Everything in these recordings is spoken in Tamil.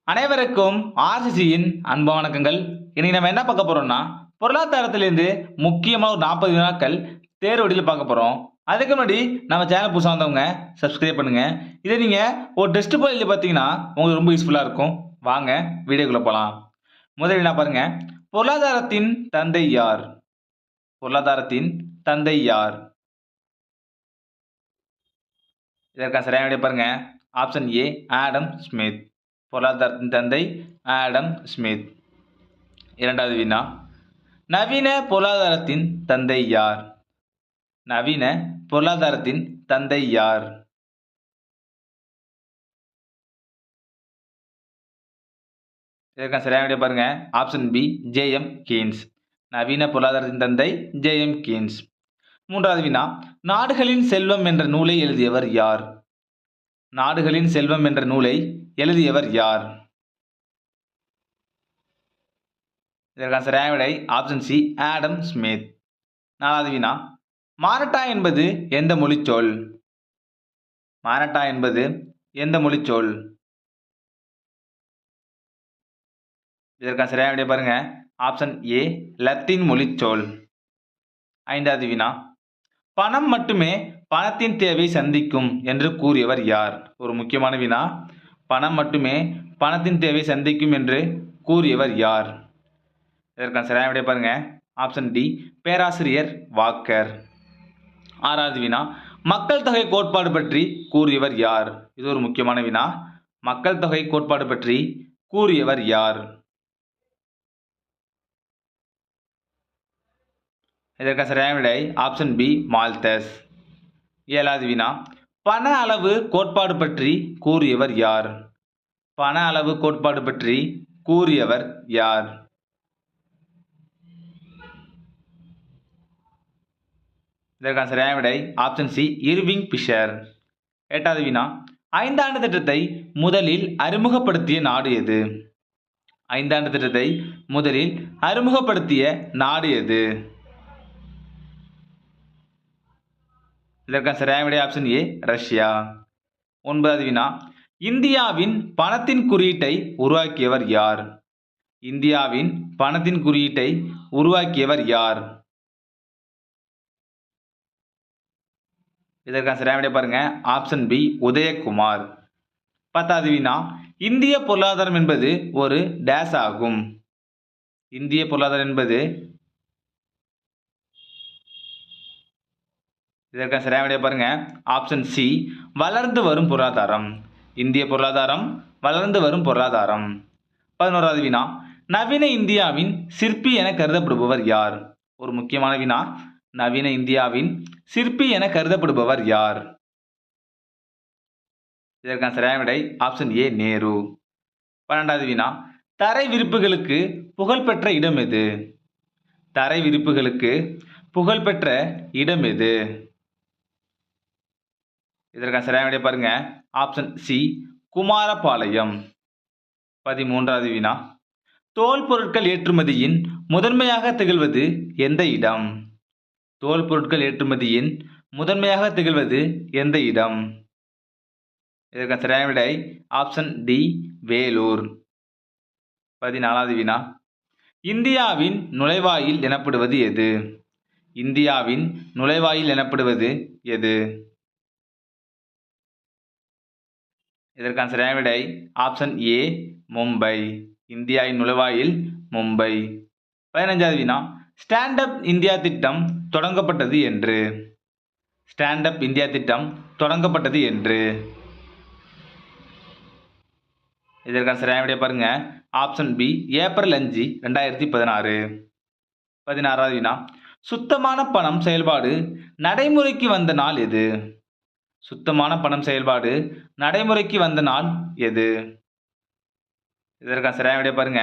அனைவருக்கும் ஆர்சிசியின் அன்பு வணக்கங்கள். இன்னைக்கு நம்ம என்ன பார்க்க போறோம்னா, பொருளாதாரத்திலிருந்து முக்கியமா ஒரு 40 வினாக்கள் தேர்வு வழியில பார்க்க போறோம். அதுக்கு முன்னாடி நம்ம சேனல் புதுசா வந்தவங்க சப்ஸ்கிரைப் பண்ணுங்க. இதை நீங்க ஒரு டெஸ்ட் போய் எழுதி பார்த்தீங்கன்னா உங்களுக்கு ரொம்ப யூஸ்ஃபுல்லா இருக்கும். வாங்க வீடியோக்குள்ள போலாம். முதல் வினா பாருங்க. பொருளாதாரத்தின் தந்தை யார்? பொருளாதாரத்தின் தந்தை யார்? இதற்கான சரியான விடை பாருங்க. ஆப்ஷன் ஏ ஆடம் ஸ்மித். பொருளாதாரத்தின் தந்தை ஆடம் ஸ்மித். இரண்டாவது வினா. நவீன பொருளாதாரத்தின் தந்தை யார்? நவீன பொருளாதாரத்தின் தந்தை யார்? இதற்கான சரியான விடை பாருங்க. Option B J M. கீன்ஸ். நவீன பொருளாதாரத்தின் தந்தை ஜே.எம். கீன்ஸ். மூன்றாவது வினா. நாடுகளின் செல்வம் என்ற நூலை எழுதியவர் யார்? நாடுகளின் செல்வம் என்ற நூலை எழுதியவர் யார்? இதற்கான சரியான விடை ஆப்ஷன் சி ஆடம் ஸ்மித். நாலாவது வினா. மாரட்டா என்பது எந்த மொழிச்சொல்? மாரட்டா என்பது எந்த மொழிச்சொல்? இதற்கான சரியான விடை பாருங்க. ஆப்ஷன் ஏ லத்தீன் மொழிச்சொல். ஐந்தாவது வினா. பணம் மட்டுமே பணத்தின் தேவை சந்திக்கும் என்று கூறியவர் யார்? ஒரு முக்கியமான வினா. பணம் மட்டுமே பணத்தின் தேவை சந்திக்கும் என்று கூறியவர் யார்? இதற்கான சரியான விடை பாருங்க. ஆப்ஷன் டி பேராசிரியர் வாக்கர். ஆறாவது வினா. மக்கள் தொகை கோட்பாடு பற்றி கூறியவர் யார்? இது ஒரு முக்கியமான வினா. மக்கள் தொகை கோட்பாடு பற்றி கூறியவர் யார்? இதற்கான சரியான விடை ஆப்ஷன் பி மால்தஸ். ஏழாவது வினா. பண அளவு கோட்பாடு பற்றி கூறியவர் யார்? பண அளவு கோட்பாடு பற்றி கூறியவர் யார்? இதற்கான சரியான விடை ஆப்ஷன் சி இர்விங் பிஷர். எட்டாவது வினா. ஐந்தாண்டு திட்டத்தை முதலில் அறிமுகப்படுத்திய நாடு எது? ஐந்தாண்டு திட்டத்தை முதலில் அறிமுகப்படுத்திய நாடு எது? இதற்கான சரியான விடை ஆப்ஷன் ஏ ரஷ்யா. ஒன்பதாவது வினா. இந்தியாவின் பணத்தின் குறியீட்டை உருவாக்கியவர் யார்? இந்தியாவின் பணத்தின் குறியீட்டை உருவாக்கியவர் யார்? இதற்கான சரியான விடை பாருங்க. Option B Udayakumar. பத்தாவது வினா. இந்திய பொருளாதாரம் என்பது ஒரு டேஸ் ஆகும்? இந்திய பொருளாதாரம் என்பது இதற்கான சரியான விடை பாருங்க. ஆப்ஷன் சி வளர்ந்து வரும் பொருளாதாரம். இந்திய பொருளாதாரம் வளர்ந்து வரும் பொருளாதாரம். 11வது வினா. நவீன இந்தியாவின் சிற்பி என கருதப்படுபவர் யார்? ஒரு முக்கியமான வினா. நவீன இந்தியாவின் சிற்பி என கருதப்படுபவர் யார்? இதற்கான சரியான விடை ஆப்ஷன் ஏ நேரு. 12வது வினா. தரை விரிப்புகளுக்கு புகழ்பெற்ற இடம் எது? தரை விரிப்புகளுக்கு புகழ்பெற்ற இடம் எது? இதற்கான சரியான விடை பாருங்க. Option C Kumarapalayam. 13வது வினா. தோல் பொருட்கள் ஏற்றுமதியின் முதன்மையாக திகழ்வது எந்த இடம்? தோல் பொருட்கள் ஏற்றுமதியின் முதன்மையாக திகழ்வது எந்த இடம்? இதற்கான சரியான விடை ஆப்ஷன் டி வேலூர். 14வது வினா. இந்தியாவின் நுழைவாயில் எனப்படுவது எது? இந்தியாவின் நுழைவாயில் எனப்படுவது எது? இதற்கான சரியான விடை ஆப்ஷன் ஏ மும்பை. இந்தியாவின் நுழைவாயில் மும்பை. 15வது வினா. ஸ்டாண்ட் அப் இந்தியா திட்டம் தொடங்கப்பட்டது என்று? ஸ்டாண்ட் அப் இந்தியா திட்டம் தொடங்கப்பட்டது என்று? இதற்கான சரியான விடை பாருங்க. Option B April 5, 2016. 16வது வினா. சுத்தமான பணம் செயல்பாடு நடைமுறைக்கு வந்த நாள் எது? சுத்தமான பணம் செயல்பாடு நடைமுறைக்கு வந்த நாள் எது? இதற்கான சரியான விடை பாருங்க.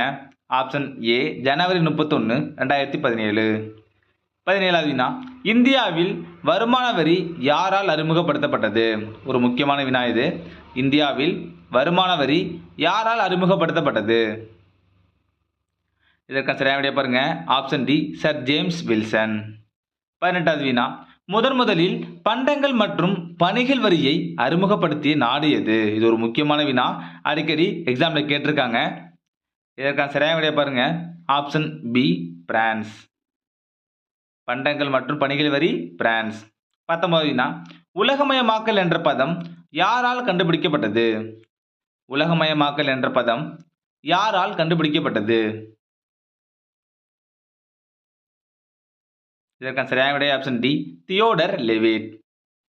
ஆப்ஷன் ஏ ஜனவரி 31, 2017. 17வது வினா. இந்தியாவில் வருமான வரி யாரால் அறிமுகப்படுத்தப்பட்டது? ஒரு முக்கியமான வினா இது. இந்தியாவில் வருமான வரி யாரால் அறிமுகப்படுத்தப்பட்டது? இதற்கான சரியான விடை பாருங்க. Option D sir James Wilson. 18வது வினா. முதலில் பண்டங்கள் மற்றும் பணிகள் வரியை அறிமுகப்படுத்திய நாடு எது? இது ஒரு முக்கியமான வினா. அடிக்கடி எக்ஸாம்ல கேட்டிருக்காங்க. இதற்கான சரியான விடையை பாருங்க. Option B France. பண்டங்கள் மற்றும் பணிகள் வரி பிரான்ஸ். 19வது வினா. உலகமயமாக்கல் என்ற பதம் யாரால் கண்டுபிடிக்கப்பட்டது? உலகமயமாக்கல் என்ற பதம் யாரால் கண்டுபிடிக்கப்பட்டது? இதற்கான சரியான விடை ஆப்ஷன் டி தியோடர் லெவிட்.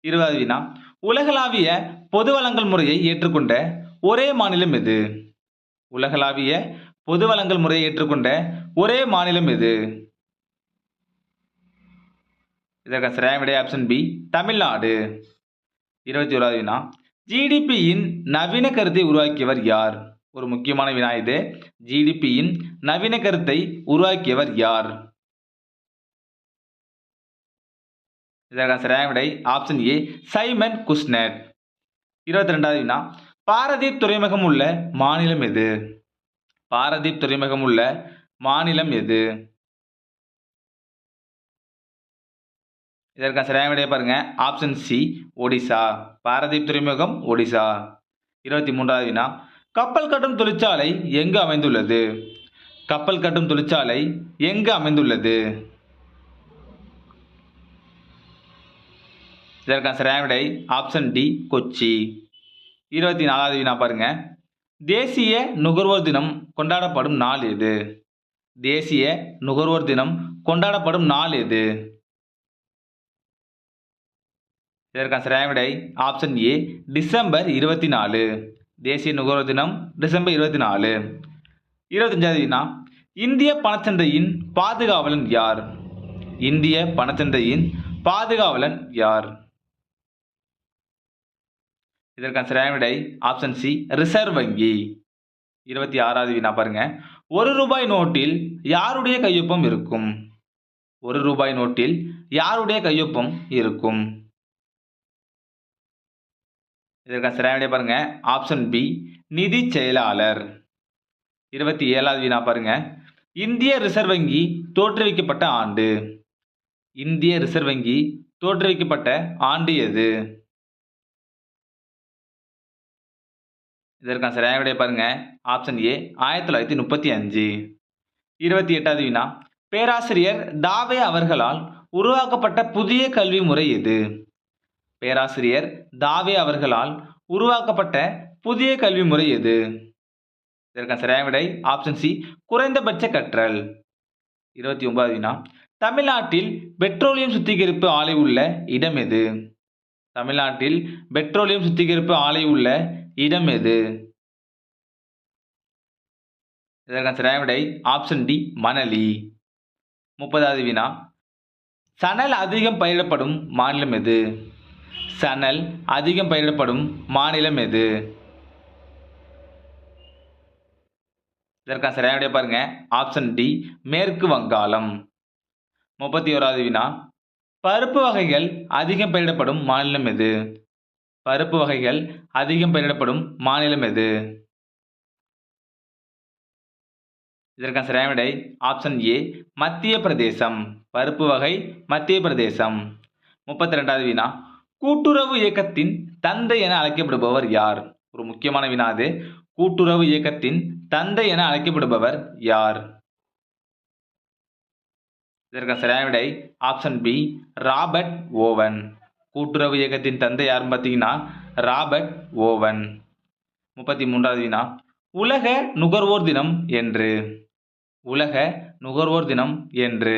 20வது வினா. உலகளாவிய பொது வழங்கல் முறையை ஏற்றுக்கொண்ட ஒரே மாநிலம் எது? உலகளாவிய பொது வழங்கல் முறையை ஏற்றுக்கொண்ட ஒரே மாநிலம் எது? இதற்கான சரியான விடை ஆப்ஷன் பி தமிழ்நாடு. 21வது வினா. ஜிடிபியின் நவீன கருத்தை உருவாக்கியவர் யார்? ஒரு முக்கியமான வினா இது. ஜிடிபியின் நவீன கருத்தை உருவாக்கியவர் யார்? இதற்கான சரியான விடை ஆப்ஷன் ஏ சைமன் குஸ்னெட். 22வது வினா. பாரதீப் துறைமுகம் உள்ள மாநிலம் எது? பாரதீப் துறைமுகம் உள்ள மாநிலம் எது? இதற்கான சரியான விடையை பாருங்க. Option C Odisha. பாரதீப் துறைமுகம் ஒடிசா. 23வது வினா. கப்பல் கட்டும் தொழிற்சாலை எங்கு அமைந்துள்ளது? கப்பல் கட்டும் தொழிற்சாலை எங்கு அமைந்துள்ளது? இதற்கான சரியான விடை ஆப்ஷன் டி கொச்சி. 24வது வினா பாருங்க. தேசிய நுகர்வோர் தினம் கொண்டாடப்படும் நாள் எது? தேசிய நுகர்வோர் தினம் கொண்டாடப்படும் நாள் எது? இதற்கான சரியான விடை ஆப்ஷன் ஏ டிசம்பர் 24. தேசிய நுகர்வோர் தினம் டிசம்பர் 24. 25வது வினா. இந்திய பணச்சந்தையின் பாதுகாவலன் யார்? இந்திய பணச்சந்தையின் பாதுகாவலன் யார்? இதற்கான சரியான விடை ஆப்ஷன் சி ரிசர்வ் வங்கி. 26வது வினா பாருங்க. ₹1 நோட்டில் யாருடைய கையொப்பம் இருக்கும்? ₹1 நோட்டில் யாருடைய கையொப்பம் இருக்கும்? இதற்கான சரியான விடை பாருங்க. ஆப்ஷன் பி நிதி செயலாளர். 27வது வினா பாருங்க. இந்திய ரிசர்வ் வங்கி தோற்றுவிக்கப்பட்ட ஆண்டு? இந்திய ரிசர்வ் வங்கி தோற்றுவிக்கப்பட்ட ஆண்டு எது? இதற்கான சரியான விடை பாருங்க. ஆப்ஷன் ஏ 1935. 28வது வினா. பேராசிரியர் தாவே அவர்களால் உருவாக்கப்பட்ட புதிய கல்வி முறை எது? பேராசிரியர் தாவே அவர்களால் உருவாக்கப்பட்ட புதிய கல்வி முறை எது? இதற்கான சரியான விடை ஆப்ஷன் சி குறைந்தபட்ச கற்றல். 29வது வினா. தமிழ்நாட்டில் பெட்ரோலியம் சுத்திகரிப்பு ஆலை உள்ள இடம் எது? தமிழ்நாட்டில் பெட்ரோலியம் சுத்திகரிப்பு ஆலை உள்ள இடம் எது? இதற்கான சரியான விடை ஆப்ஷன் டி மணலி. 30வது வினா. சணல் அதிகம் பயிரிடப்படும் மாநிலம் எது? சணல் அதிகம் பயிரிடப்படும் மாநிலம் எது? இதற்கான சரியான விடை பாருங்க. ஆப்ஷன் டி மேற்கு வங்காளம். 31வது வினா. பருப்பு வகைகள் அதிகம் பயிரிடப்படும் மாநிலம் எது? பருப்பு வகைகள் அதிகம் பயிரிடப்படும் மாநிலம் எது? இதற்கான சரியான விடை ஆப்ஷன் ஏ மத்திய பிரதேசம். பருப்பு வகை மத்திய பிரதேசம். 32வது வினா. கூட்டுறவு இயக்கத்தின் தந்தை என அழைக்கப்படுபவர் யார்? ஒரு முக்கியமான வினா அது. கூட்டுறவு இயக்கத்தின் தந்தை என அழைக்கப்படுபவர் யார்? இதற்கான சரியான விடை ஆப்ஷன் பி ராபர்ட் ஓவன். கூட்டுறவு இயக்கத்தின் தந்தை யாருன்னு பார்த்தீங்கன்னா ராபர்ட் ஓவன். 33வது வினா. உலக நுகர்வோர் தினம் என்று? உலக நுகர்வோர் தினம் என்று?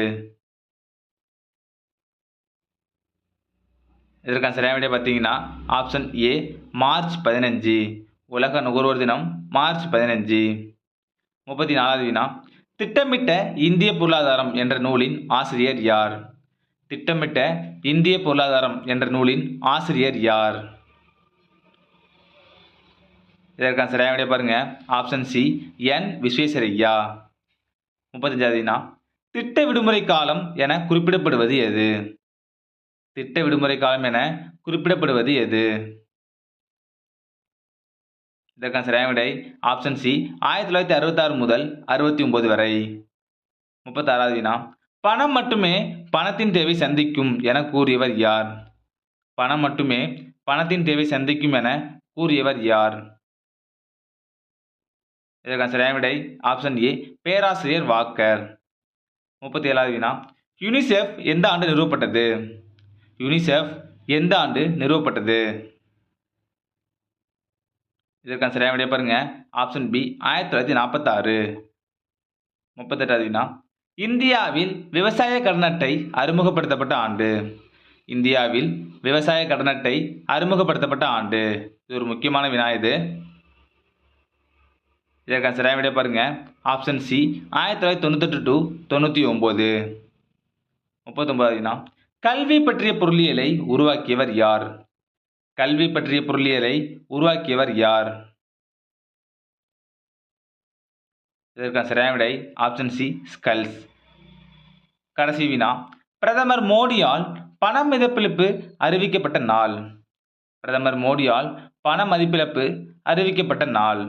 இதற்கான சரியான விடை பார்த்தீங்கன்னா ஆப்ஷன் ஏ மார்ச் 15. உலக நுகர்வோர் தினம் மார்ச் 15. 34வது வினா. திட்டமிட்ட இந்திய பொருளாதாரம் என்ற நூலின் ஆசிரியர் யார்? திட்டமிட்ட இந்திய பொருளாதாரம் என்ற நூலின் ஆசிரியர் யார்? இதற்கான சரியான விடை பாருங்க. Option C N Visvesvaraya. 35வது வினா. திட்ட விடுமுறை காலம் என குறிப்பிடப்படுவது எது? திட்ட விடுமுறை காலம் என குறிப்பிடப்படுவது எது? இதற்கான சரியான விடை ஆப்ஷன் சி 1966 முதல் 69 வரை. 36வது வினா. பணம் மட்டுமே பணத்தின் தேவை சந்திக்கும் என கூறியவர் யார்? பணம் மட்டுமே பணத்தின் தேவை சந்திக்கும் என கூறியவர் யார்? இதற்கான சரியான விடை ஆப்ஷன் ஏ பேராசிரியர் வாக்கர். 37வது வினா யுனிசெஃப் எந்த ஆண்டு நிறுவப்பட்டது? யுனிசெஃப் எந்த ஆண்டு நிறுவப்பட்டது? இதற்கான சரியான விடை பாருங்க ஆப்ஷன் பி 1946. 38வது வினா இந்தியாவில் விவசாய கடன் அட்டை அறிமுகப்படுத்தப்பட்ட ஆண்டு? இந்தியாவில் விவசாய கடன் அட்டை அறிமுகப்படுத்தப்பட்ட ஆண்டு? இது ஒரு முக்கியமான வினா இது. இதற்கான சரியான விடை பாருங்க ஆப்ஷன் சி 1998 to 99. 39வது வினா கல்வி பற்றிய பொருளியலை உருவாக்கியவர் யார்? கல்வி பற்றிய பொருளியலை உருவாக்கியவர் யார்? இதற்கான சரியான விடை ஆப்ஷன் சி ஸ்கல்ஸ். கடைசி வினா பிரதமர் மோடியால் பண மதிப்பிழப்பு அறிவிக்கப்பட்ட நாள்? பிரதமர் மோடியால் பண மதிப்பிழப்பு அறிவிக்கப்பட்ட நாள்?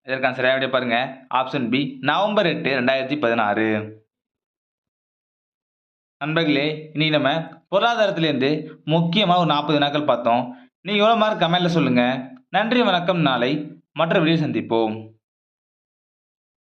இதற்கான சரியான விடை பாருங்க ஆப்ஷன் பி நவம்பர் 8, 2016. நண்பர்களே, இன்னைக்கு நம்ம பொருளாதாரத்திலேருந்து முக்கியமாக ஒரு 40 வினாக்கள் பார்த்தோம். நீங்க எவ்வளவு மார்க் கமெண்ட்ல சொல்லுங்க. நன்றி, வணக்கம். நாளை மற்ற வீடியோ சந்திப்போம்.